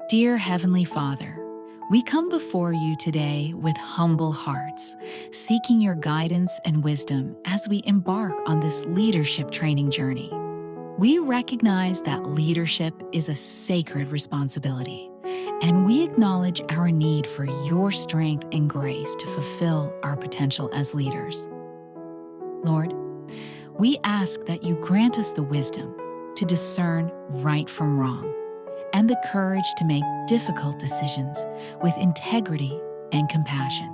Dear Heavenly Father, we come before you today with humble hearts, seeking your guidance and wisdom as we embark on this leadership training journey. We recognize that leadership is a sacred responsibility, and we acknowledge our need for your strength and grace to fulfill our potential as leaders. Lord, we ask that you grant us the wisdom to discern right from wrong and the courage to make difficult decisions with integrity and compassion.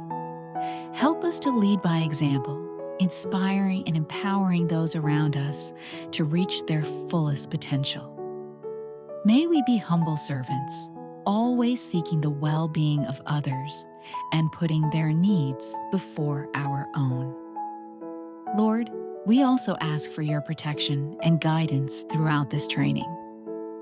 Help us to lead by example, inspiring and empowering those around us to reach their fullest potential. May we be humble servants, always seeking the well-being of others and putting their needs before our own. Lord, we also ask for your protection and guidance throughout this training.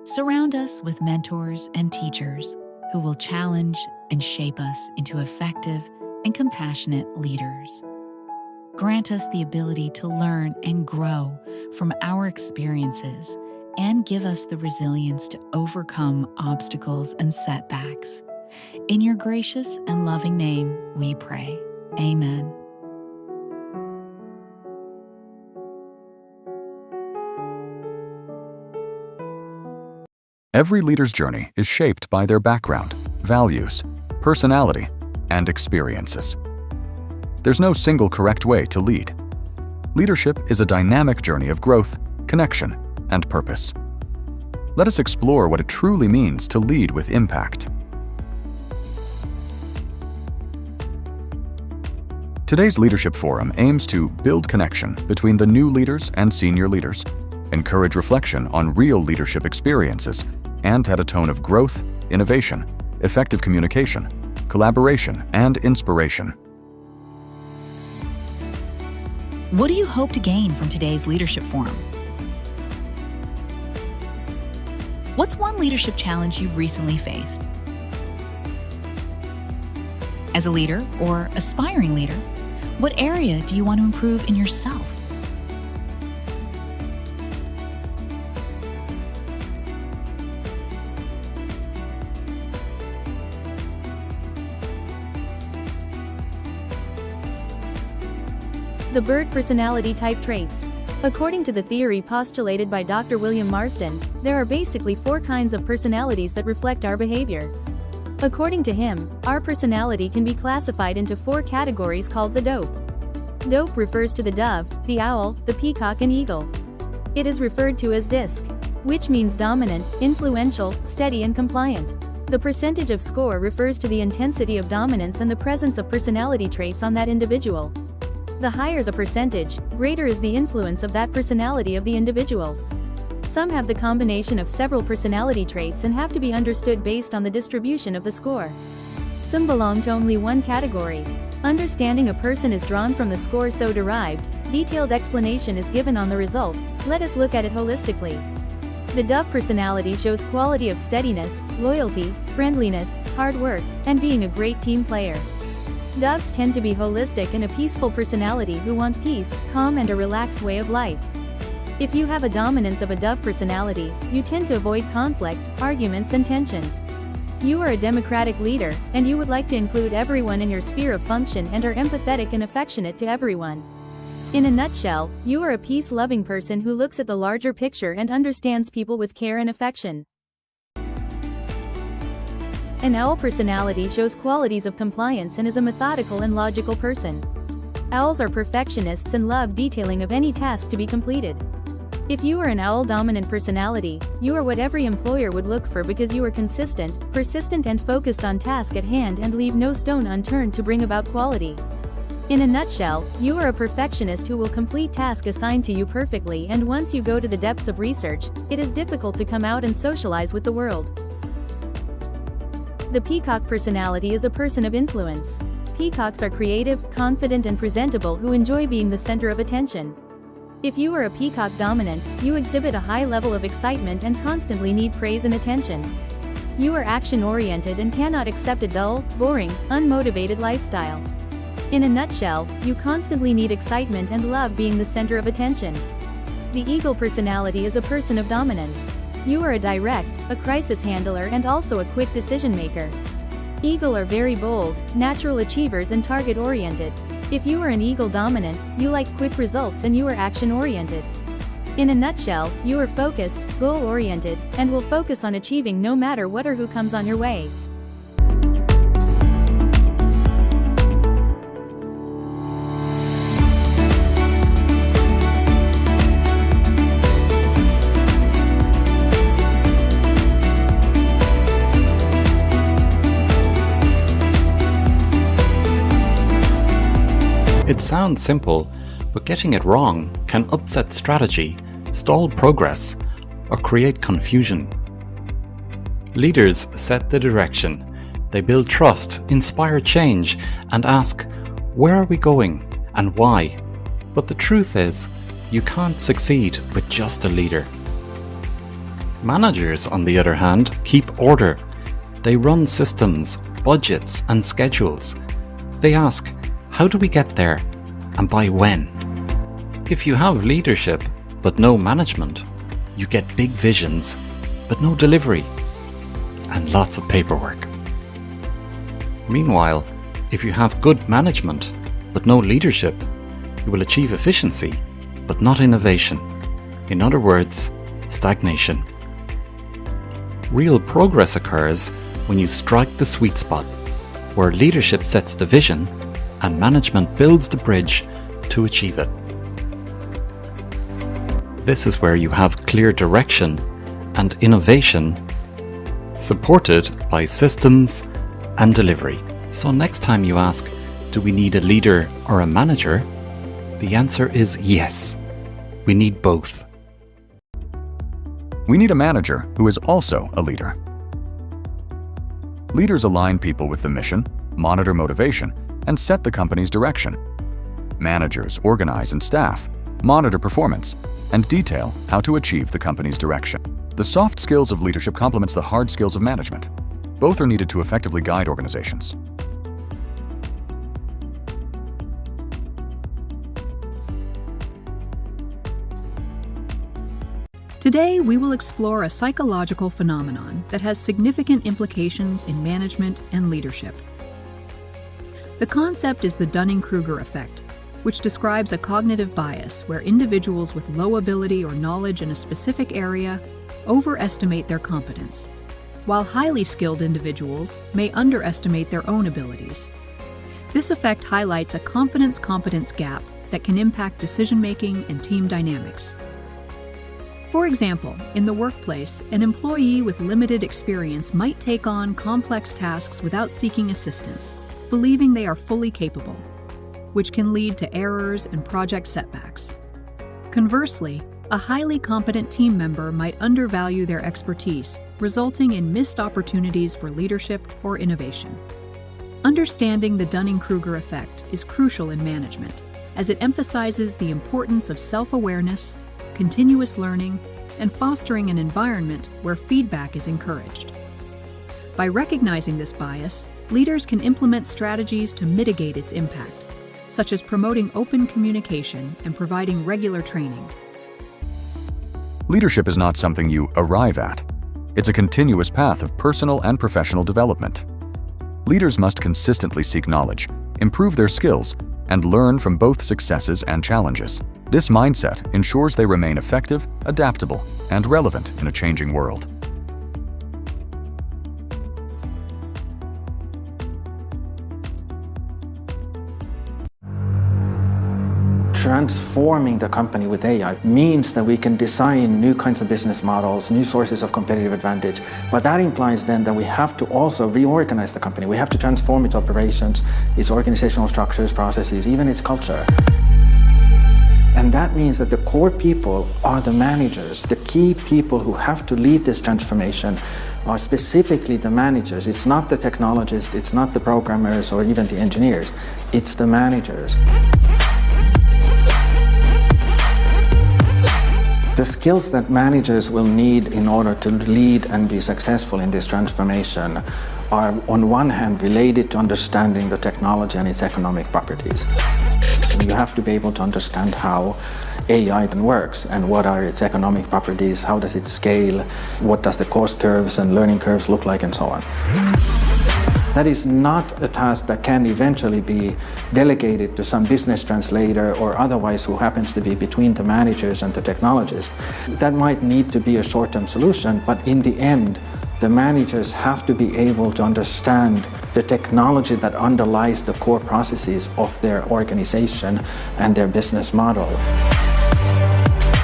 Surround us with mentors and teachers who will challenge and shape us into effective and compassionate leaders. Grant us the ability to learn and grow from our experiences and give us the resilience to overcome obstacles and setbacks. In your gracious and loving name, we pray. Amen. Every leader's journey is shaped by their background, values, personality, and experiences. There's no single correct way to lead. Leadership is a dynamic journey of growth, connection, and purpose. Let us explore what it truly means to lead with impact. Today's Leadership Forum aims to build connection between the new leaders and senior leaders, encourage reflection on real leadership experiences, and set a tone of growth, innovation, effective communication, collaboration, and inspiration. What do you hope to gain from today's Leadership Forum? What's one leadership challenge you've recently faced? As a leader or aspiring leader, what area do you want to improve in yourself? The Bird Personality Type Traits. According to the theory postulated by Dr. William Marston, there are basically 4 kinds of personalities that reflect our behavior. According to him, our personality can be classified into 4 categories called the dope. Dope refers to the dove, the owl, the peacock and eagle. It is referred to as DISC, which means dominant, influential, steady and compliant. The percentage of score refers to the intensity of dominance and the presence of personality traits on that individual. The higher the percentage, greater is the influence of that personality of the individual. Some have the combination of several personality traits and have to be understood based on the distribution of the score. Some belong to only one category. Understanding a person is drawn from the score so derived, detailed explanation is given on the result. Let us look at it holistically. The dove personality shows quality of steadiness, loyalty, friendliness, hard work, and being a great team player. Doves tend to be holistic and a peaceful personality who want peace, calm and a relaxed way of life. If you have a dominance of a dove personality, you tend to avoid conflict, arguments and tension. You are a democratic leader, and you would like to include everyone in your sphere of function and are empathetic and affectionate to everyone. In a nutshell, you are a peace-loving person who looks at the larger picture and understands people with care and affection. An owl personality shows qualities of compliance and is a methodical and logical person. Owls are perfectionists and love detailing of any task to be completed. If you are an owl-dominant personality, you are what every employer would look for because you are consistent, persistent and focused on task at hand and leave no stone unturned to bring about quality. In a nutshell, you are a perfectionist who will complete tasks assigned to you perfectly, and once you go to the depths of research, it is difficult to come out and socialize with the world. The peacock personality is a person of influence. Peacocks are creative, confident and presentable who enjoy being the center of attention. If you are a peacock dominant, you exhibit a high level of excitement and constantly need praise and attention. You are action-oriented and cannot accept a dull, boring, unmotivated lifestyle. In a nutshell, you constantly need excitement and love being the center of attention. The eagle personality is a person of dominance. You are a direct, a crisis handler and also a quick decision maker. Eagle are very bold, natural achievers and target-oriented. If you are an Eagle dominant, you like quick results and you are action-oriented. In a nutshell, you are focused, goal-oriented, and will focus on achieving no matter what or who comes on your way. It sounds simple, but getting it wrong can upset strategy, stall progress, or create confusion. Leaders set the direction. They build trust, inspire change, and ask, where are we going and why? But the truth is, you can't succeed with just a leader. Managers, on the other hand, keep order. They run systems, budgets, and schedules. They ask, how do we get there, and by when? If you have leadership, but no management, you get big visions, but no delivery, and lots of paperwork. Meanwhile, if you have good management, but no leadership, you will achieve efficiency, but not innovation. In other words, stagnation. Real progress occurs when you strike the sweet spot, where leadership sets the vision and management builds the bridge to achieve it. This is where you have clear direction and innovation supported by systems and delivery. So next time you ask, do we need a leader or a manager? The answer is yes. We need both. We need a manager who is also a leader. Leaders align people with the mission, monitor motivation, and set the company's direction. Managers organize and staff, monitor performance, and detail how to achieve the company's direction. The soft skills of leadership complements the hard skills of management. Both are needed to effectively guide organizations. Today, we will explore a psychological phenomenon that has significant implications in management and leadership. The concept is the Dunning-Kruger effect, which describes a cognitive bias where individuals with low ability or knowledge in a specific area overestimate their competence, while highly skilled individuals may underestimate their own abilities. This effect highlights a confidence-competence gap that can impact decision-making and team dynamics. For example, in the workplace, an employee with limited experience might take on complex tasks without seeking assistance, believing they are fully capable, which can lead to errors and project setbacks. Conversely, a highly competent team member might undervalue their expertise, resulting in missed opportunities for leadership or innovation. Understanding the Dunning-Kruger effect is crucial in management, as it emphasizes the importance of self-awareness, continuous learning, and fostering an environment where feedback is encouraged. By recognizing this bias, leaders can implement strategies to mitigate its impact, such as promoting open communication and providing regular training. Leadership is not something you arrive at. It's a continuous path of personal and professional development. Leaders must consistently seek knowledge, improve their skills, and learn from both successes and challenges. This mindset ensures they remain effective, adaptable, and relevant in a changing world. Transforming the company with AI means that we can design new kinds of business models, new sources of competitive advantage, but that implies then that we have to also reorganize the company. We have to transform its operations, its organizational structures, processes, even its culture. And that means that the core people are the managers. The key people who have to lead this transformation are specifically the managers. It's not the technologists, it's not the programmers or even the engineers, it's the managers. The skills that managers will need in order to lead and be successful in this transformation are, on one hand, related to understanding the technology and its economic properties. You have to be able to understand how AI then works and what are its economic properties, how does it scale, what does the cost curves and learning curves look like, and so on. That is not a task that can eventually be delegated to some business translator or otherwise who happens to be between the managers and the technologists. That might need to be a short-term solution, but in the end, the managers have to be able to understand the technology that underlies the core processes of their organization and their business model.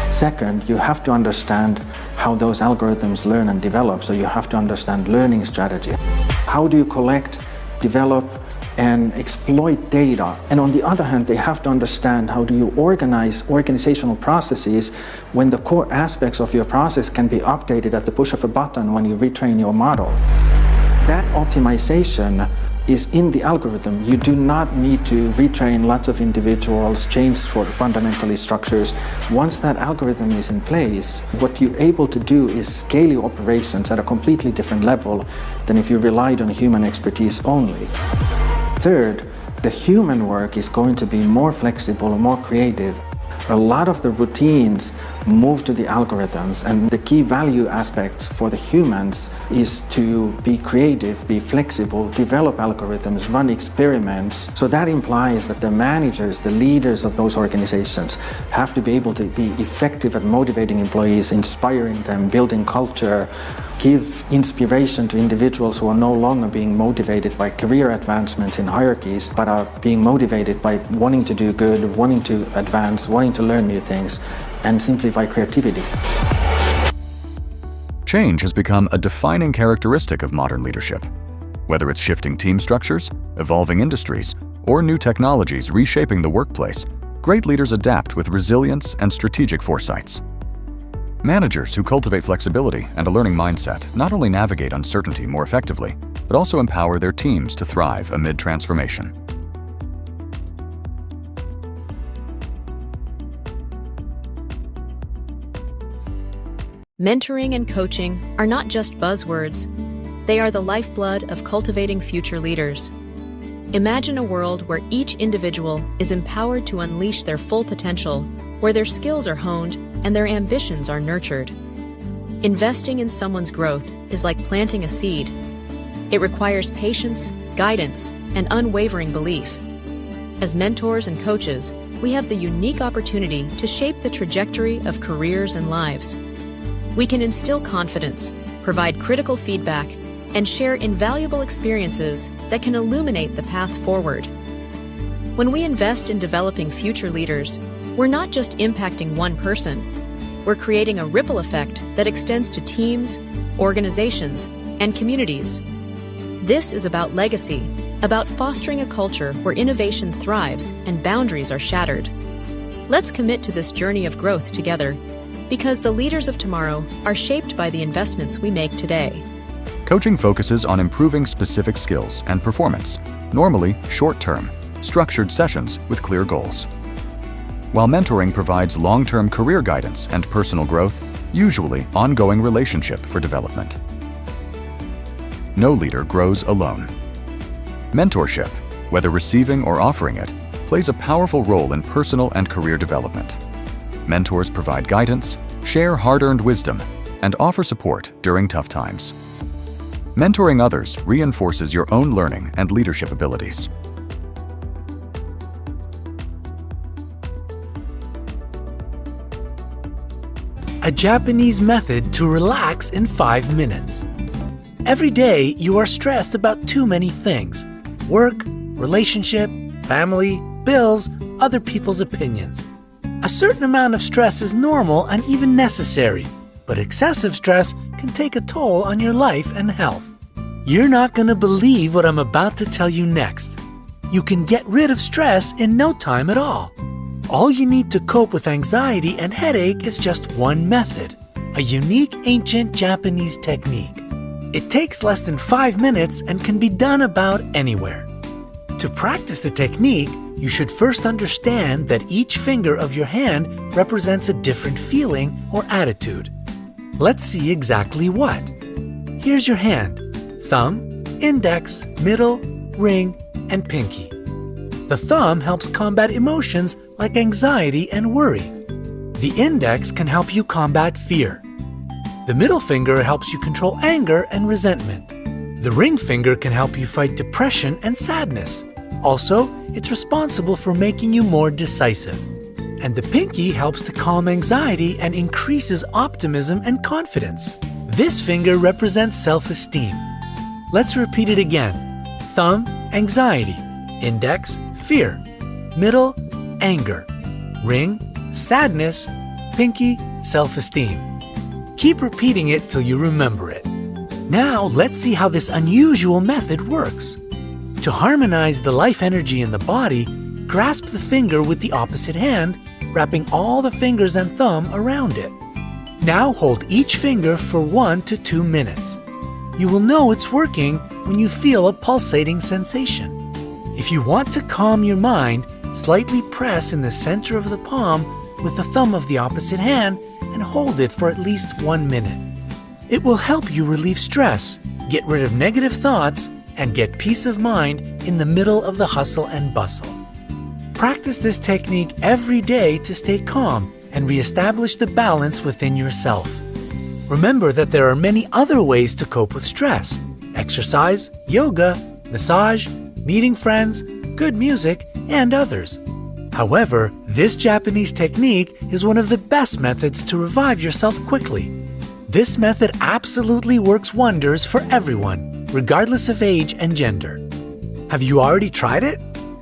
Second, you have to understand how those algorithms learn and develop, so you have to understand learning strategy. How do you collect, develop, and exploit data? And on the other hand, they have to understand how do you organize organizational processes when the core aspects of your process can be updated at the push of a button when you retrain your model. That optimization is in the algorithm. You do not need to retrain lots of individuals, change for fundamentally structures. Once that algorithm is in place, what you're able to do is scale your operations at a completely different level than if you relied on human expertise only. Third, the human work is going to be more flexible and more creative. A lot of the routines move to the algorithms, and the key value aspects for the humans is to be creative, be flexible, develop algorithms, run experiments. So that implies that the managers, the leaders of those organizations have to be able to be effective at motivating employees, inspiring them, building culture, give inspiration to individuals who are no longer being motivated by career advancements in hierarchies, but are being motivated by wanting to do good, wanting to advance, wanting to learn new things, and simply by creativity. Change has become a defining characteristic of modern leadership. Whether it's shifting team structures, evolving industries, or new technologies reshaping the workplace, great leaders adapt with resilience and strategic foresights. Managers who cultivate flexibility and a learning mindset not only navigate uncertainty more effectively, but also empower their teams to thrive amid transformation. Mentoring and coaching are not just buzzwords. They are the lifeblood of cultivating future leaders. Imagine a world where each individual is empowered to unleash their full potential, where their skills are honed and their ambitions are nurtured. Investing in someone's growth is like planting a seed. It requires patience, guidance, and unwavering belief. As mentors and coaches, we have the unique opportunity to shape the trajectory of careers and lives. We can instill confidence, provide critical feedback, and share invaluable experiences that can illuminate the path forward. When we invest in developing future leaders, we're not just impacting one person. We're creating a ripple effect that extends to teams, organizations, and communities. This is about legacy, about fostering a culture where innovation thrives and boundaries are shattered. Let's commit to this journey of growth together, because the leaders of tomorrow are shaped by the investments we make today. Coaching focuses on improving specific skills and performance, normally short-term, structured sessions with clear goals. While mentoring provides long-term career guidance and personal growth, usually ongoing relationship for development. No leader grows alone. Mentorship, whether receiving or offering it, plays a powerful role in personal and career development. Mentors provide guidance, share hard-earned wisdom, and offer support during tough times. Mentoring others reinforces your own learning and leadership abilities. A Japanese method to relax in 5 minutes. Every day you are stressed about too many things: work, relationship, family, bills, other people's opinions. A certain amount of stress is normal and even necessary, but excessive stress can take a toll on your life and health. You're not going to believe what I'm about to tell you next. You can get rid of stress in no time at all. All you need to cope with anxiety and headache is just one method, a unique ancient Japanese technique. It takes less than 5 minutes and can be done about anywhere. To practice the technique, you should first understand that each finger of your hand represents a different feeling or attitude. Let's see exactly what. Here's your hand: thumb, index, middle, ring, and pinky. The thumb helps combat emotions like anxiety and worry. The index can help you combat fear. The middle finger helps you control anger and resentment. The ring finger can help you fight depression and sadness. Also, it's responsible for making you more decisive. And the pinky helps to calm anxiety and increases optimism and confidence. This finger represents self-esteem. Let's repeat it again. Thumb, anxiety. Index, fear. Middle, anger. Ring, sadness. Pinky, self-esteem. Keep repeating it till you remember it. Now, let's see how this unusual method works. To harmonize the life energy in the body, grasp the finger with the opposite hand, wrapping all the fingers and thumb around it. Now hold each finger for 1 to 2 minutes. You will know it's working when you feel a pulsating sensation. If you want to calm your mind, slightly press in the center of the palm with the thumb of the opposite hand and hold it for at least 1 minute. It will help you relieve stress, get rid of negative thoughts, and get peace of mind in the middle of the hustle and bustle. Practice this technique every day to stay calm and reestablish the balance within yourself. Remember that there are many other ways to cope with stress: exercise, yoga, massage, meeting friends, good music, and others. However, this Japanese technique is one of the best methods to revive yourself quickly. This method absolutely works wonders for everyone, regardless of age and gender. Have you already tried it?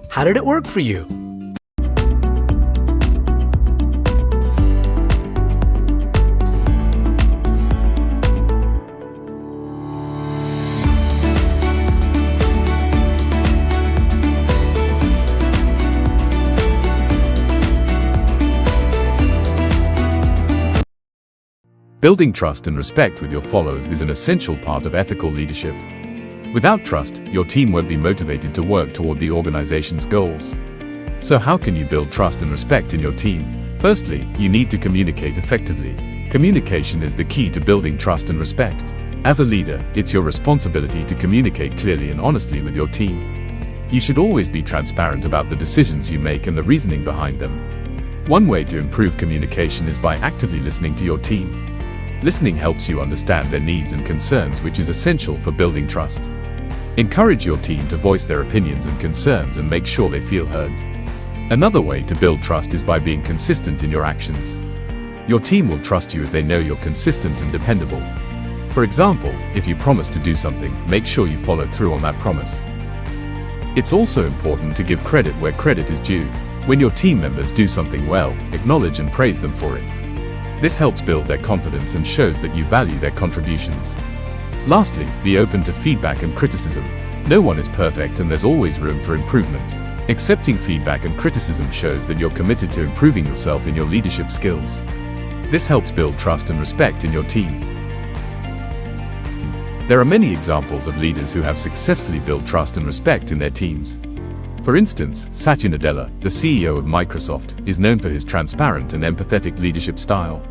How did it work for you? Building trust and respect with your followers is an essential part of ethical leadership. Without trust, your team won't be motivated to work toward the organization's goals. So how can you build trust and respect in your team? Firstly, you need to communicate effectively. Communication is the key to building trust and respect. As a leader, it's your responsibility to communicate clearly and honestly with your team. You should always be transparent about the decisions you make and the reasoning behind them. One way to improve communication is by actively listening to your team. Listening helps you understand their needs and concerns, which is essential for building trust. Encourage your team to voice their opinions and concerns and make sure they feel heard. Another way to build trust is by being consistent in your actions. Your team will trust you if they know you're consistent and dependable. For example, if you promise to do something, make sure you follow through on that promise. It's also important to give credit where credit is due. When your team members do something well, acknowledge and praise them for it. This helps build their confidence and shows that you value their contributions. Lastly, be open to feedback and criticism. No one is perfect and there's always room for improvement. Accepting feedback and criticism shows that you're committed to improving yourself in your leadership skills. This helps build trust and respect in your team. There are many examples of leaders who have successfully built trust and respect in their teams. For instance, Satya Nadella, the CEO of Microsoft, is known for his transparent and empathetic leadership style.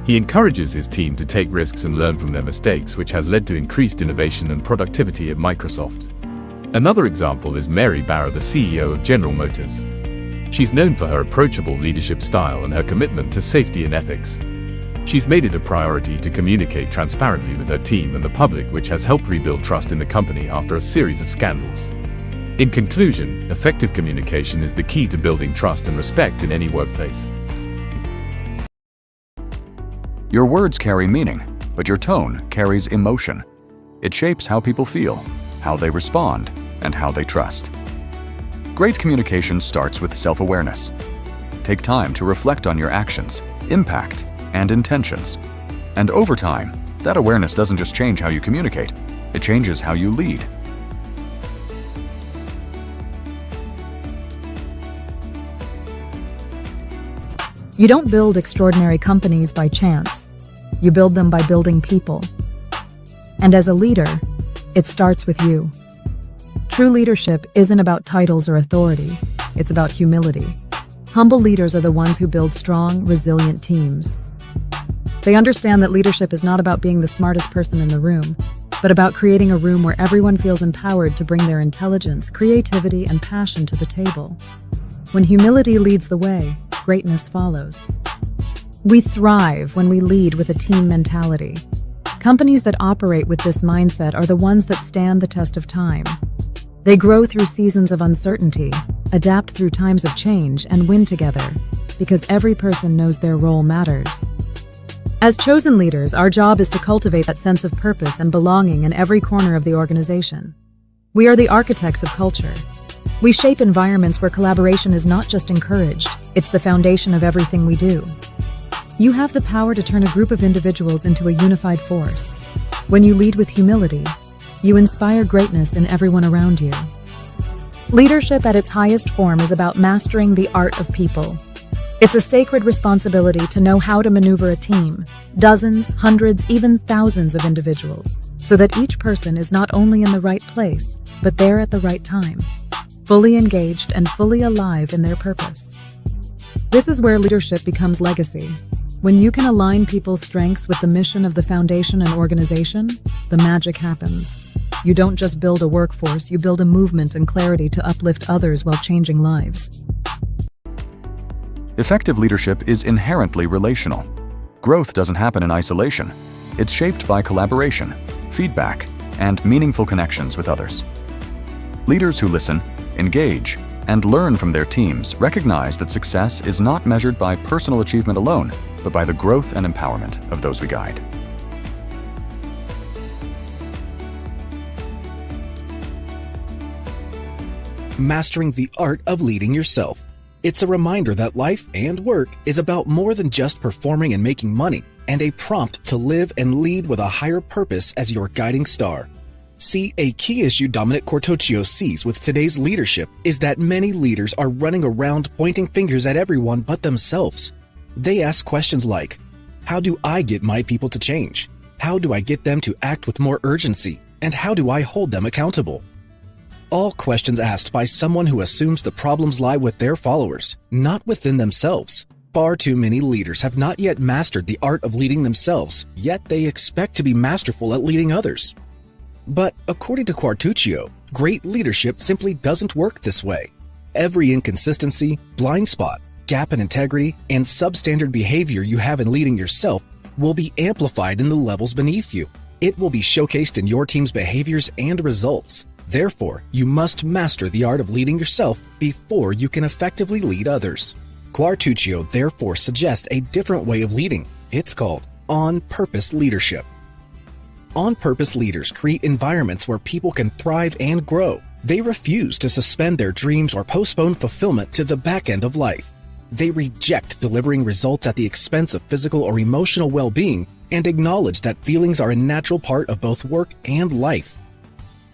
He encourages his team to take risks and learn from their mistakes, which has led to increased innovation and productivity at Microsoft. Another example is Mary Barra, the CEO of General Motors. She's known for her approachable leadership style and her commitment to safety and ethics. She's made it a priority to communicate transparently with her team and the public, which has helped rebuild trust in the company after a series of scandals. In conclusion, effective communication is the key to building trust and respect in any workplace. Your words carry meaning, but your tone carries emotion. It shapes how people feel, how they respond, and how they trust. Great communication starts with self-awareness. Take time to reflect on your actions, impact, and intentions. And over time, that awareness doesn't just change how you communicate, it changes how you lead. You don't build extraordinary companies by chance. You build them by building people. And as a leader, it starts with you. True leadership isn't about titles or authority. It's about humility. Humble leaders are the ones who build strong, resilient teams. They understand that leadership is not about being the smartest person in the room, but about creating a room where everyone feels empowered to bring their intelligence, creativity, and passion to the table. When humility leads the way, greatness follows. We thrive when we lead with a team mentality. Companies that operate with this mindset are the ones that stand the test of time. They grow through seasons of uncertainty, adapt through times of change, and win together, because every person knows their role matters. As chosen leaders, our job is to cultivate that sense of purpose and belonging in every corner of the organization. We are the architects of culture. We shape environments where collaboration is not just encouraged, it's the foundation of everything we do. You have the power to turn a group of individuals into a unified force. When you lead with humility, you inspire greatness in everyone around you. Leadership at its highest form is about mastering the art of people. It's a sacred responsibility to know how to maneuver a team, dozens, hundreds, even thousands of individuals, so that each person is not only in the right place, but there at the right time, fully engaged and fully alive in their purpose. This is where leadership becomes legacy. When you can align people's strengths with the mission of the foundation and organization, the magic happens. You don't just build a workforce, you build a movement and clarity to uplift others while changing lives. Effective leadership is inherently relational. Growth doesn't happen in isolation. It's shaped by collaboration, feedback, and meaningful connections with others. Leaders who listen, engage, and learn from their teams recognize that success is not measured by personal achievement alone, but by the growth and empowerment of those we guide. Mastering the art of leading yourself. It's a reminder that life and work is about more than just performing and making money, and a prompt to live and lead with a higher purpose as your guiding star. See, a key issue Dominic Quartocchio sees with today's leadership is that many leaders are running around pointing fingers at everyone but themselves. They ask questions like, how do I get my people to change? How do I get them to act with more urgency? And how do I hold them accountable? All questions asked by someone who assumes the problems lie with their followers, not within themselves. Far too many leaders have not yet mastered the art of leading themselves, yet they expect to be masterful at leading others. But according to Quartocchio, great leadership simply doesn't work this way. Every inconsistency, blind spot, gap in integrity, and substandard behavior you have in leading yourself will be amplified in the levels beneath you. It will be showcased in your team's behaviors and results. Therefore, you must master the art of leading yourself before you can effectively lead others. Quartocchio therefore suggests a different way of leading. It's called on-purpose leadership. On-purpose leaders create environments where people can thrive and grow. They refuse to suspend their dreams or postpone fulfillment to the back end of life. They reject delivering results at the expense of physical or emotional well-being and acknowledge that feelings are a natural part of both work and life.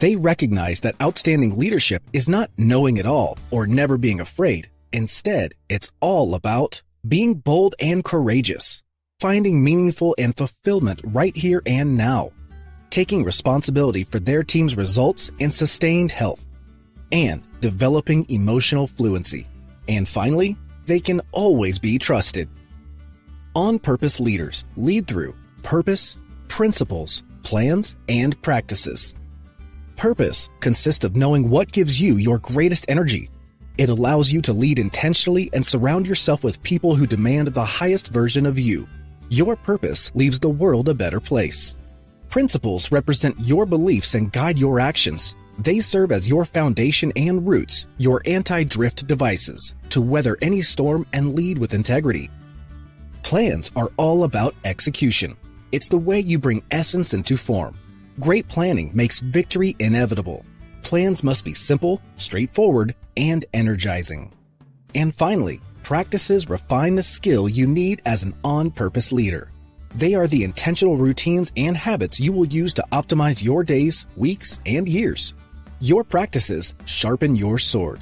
They recognize that outstanding leadership is not knowing it all or never being afraid. Instead, it's all about being bold and courageous, finding meaningful and fulfillment right here and now, taking responsibility for their team's results and sustained health, and developing emotional fluency. And finally, they can always be trusted. On-purpose leaders lead through purpose, principles, plans, and practices. Purpose consists of knowing what gives you your greatest energy. It allows you to lead intentionally and surround yourself with people who demand the highest version of you. Your purpose leaves the world a better place. Principles represent your beliefs and guide your actions. They serve as your foundation and roots, your anti-drift devices, to weather any storm and lead with integrity. Plans are all about execution. It's the way you bring essence into form. Great planning makes victory inevitable. Plans must be simple, straightforward, and energizing. And finally, practices refine the skill you need as an on-purpose leader. They are the intentional routines and habits you will use to optimize your days, weeks, and years. Your practices sharpen your sword.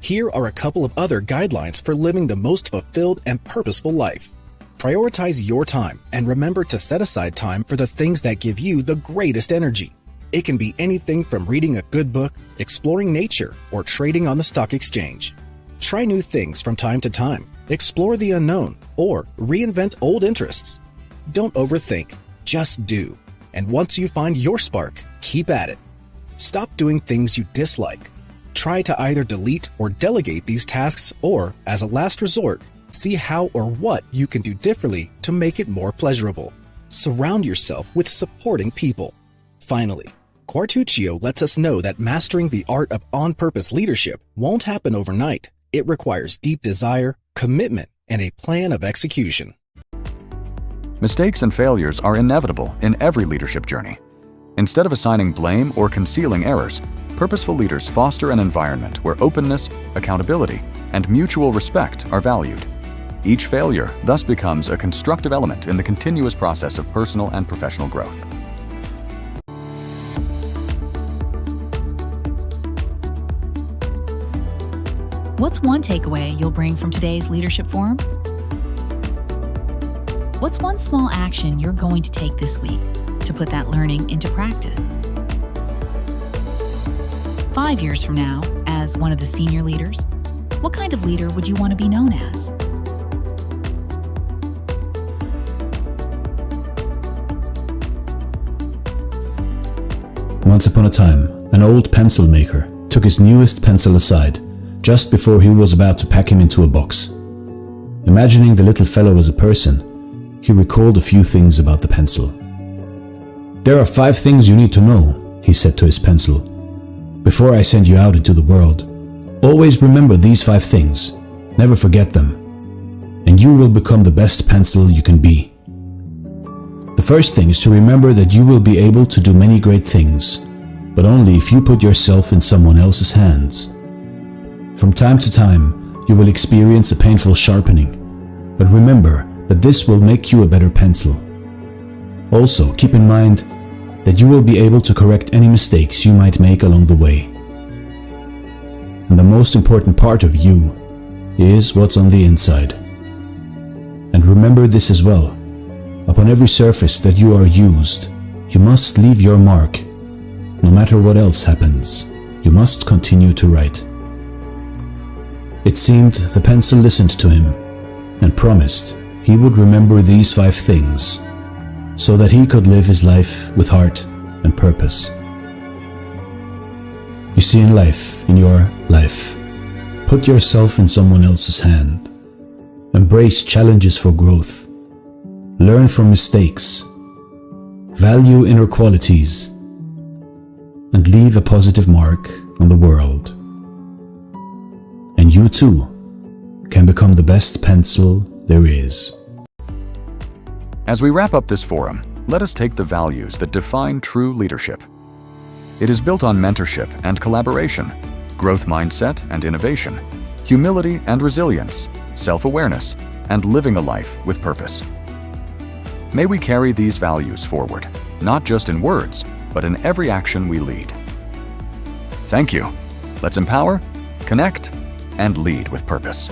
Here are a couple of other guidelines for living the most fulfilled and purposeful life. Prioritize your time and remember to set aside time for the things that give you the greatest energy. It can be anything from reading a good book, exploring nature, or trading on the stock exchange. Try new things from time to time, explore the unknown, or reinvent old interests. Don't overthink, just do. And once you find your spark, keep at it. Stop doing things you dislike. Try to either delete or delegate these tasks or, as a last resort, See how or what you can do differently to make it more pleasurable. Surround yourself with supporting people. Finally, Quartuccio lets us know that mastering the art of on-purpose leadership won't happen overnight. It requires deep desire, commitment, and a plan of execution. Mistakes and failures are inevitable in every leadership journey. Instead of assigning blame or concealing errors, purposeful leaders foster an environment where openness, accountability, and mutual respect are valued. Each failure thus becomes a constructive element in the continuous process of personal and professional growth. What's one takeaway you'll bring from today's leadership forum? What's one small action you're going to take this week to put that learning into practice? 5 years from now, as one of the senior leaders, what kind of leader would you want to be known as? Once upon a time, an old pencil maker took his newest pencil aside just before he was about to pack him into a box. Imagining the little fellow as a person, he recalled a few things about the pencil. "There are 5 things you need to know," he said to his pencil. "Before I send you out into the world, always remember these 5 things, never forget them, and you will become the best pencil you can be. The first thing is to remember that you will be able to do many great things, but only if you put yourself in someone else's hands. From time to time, you will experience a painful sharpening, but remember that this will make you a better pencil. Also, keep in mind that you will be able to correct any mistakes you might make along the way. And the most important part of you is what's on the inside. And remember this as well. Upon every surface that you are used, you must leave your mark. No matter what else happens, you must continue to write." It seemed the pencil listened to him and promised he would remember these 5 things so that he could live his life with heart and purpose. You see, in life, in your life, put yourself in someone else's hand. Embrace challenges for growth. Learn from mistakes. Value inner qualities. And leave a positive mark on the world. And you too can become the best pencil there is. As we wrap up this forum, let us take the values that define true leadership. It is built on mentorship and collaboration, growth mindset and innovation, humility and resilience, self-awareness, and living a life with purpose. May we carry these values forward, not just in words, but in every action we lead. Thank you. Let's empower, connect, and lead with purpose.